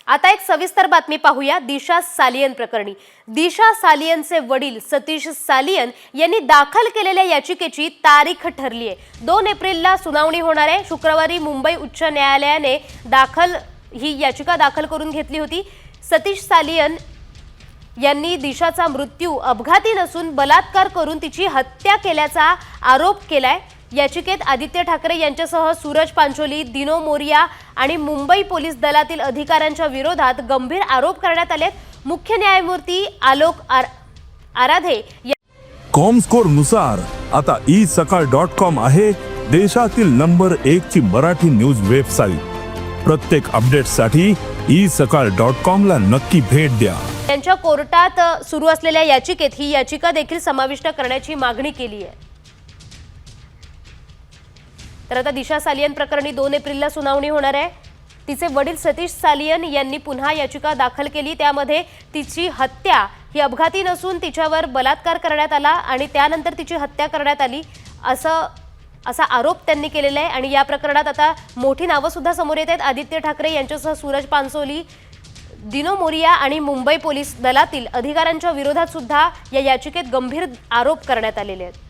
आता एक सविस्तर बातमी पाहूया दिशा सालियन प्रकरणी। दिशा सालियनचे वडील सतीश सालियन यांनी दाखल केलेल्या याचिकेची तारीख ठरली आहे। 2 एप्रिलला सुनावणी होणार आहे। शुक्रवारी मुंबई उच्च न्यायालयाने ही याचिका दाखल करून घेतली होती। सतीश सालियन यांनी दिशाचा मृत्यू अपघाती नसून बलात्कार करून तिची हत्या केल्याचा आरोप केलाय। याचिकेत आदित्य ठाकरे यांच्यासह सूरज पांचोली, दिनो मोरिया आणि मुंबई पोलीस दलातील अधिकाऱ्यांच्या विरोधात गंभीर आरोप करण्यात आले। मुख्य न्यायमूर्ती आलोक आराधे कॉमस्कोर नुसार आता isakal.com आहे देशातील नंबर 1 ची मराठी न्यूज वेबसाईट। प्रत्येक अपडेटसाठी isakal.com ला नक्की भेट द्या। त्यांच्या कोर्टात सुरू असलेल्या याचिकेत ही याचिका देखील समाविष्ट करण्याची मागणी केली आहे। तर आता दिशा सालियन प्रकरणी 2 एप्रिलला सुनावणी होणार आहे। तिचे वडील सतीश सालियन यांनी पुन्हा याचिका दाखल केली। त्यामध्ये तिची हत्या ही अपघाती नसून तिच्यावर बलात्कार करण्यात आला आणि त्यानंतर तिची हत्या करण्यात आली असा आरोप त्यांनी केलेला आहे। आणि या प्रकरणात आता मोठी नावं सुद्धा समोर येत आहेत। आदित्य ठाकरे यांच्यासह सूरज पांचोली, दिनो मोरिया आणि मुंबई पोलीस दलातील अधिकाऱ्यांच्या विरोधात सुद्धा या याचिकेत गंभीर आरोप करण्यात आलेले आहेत।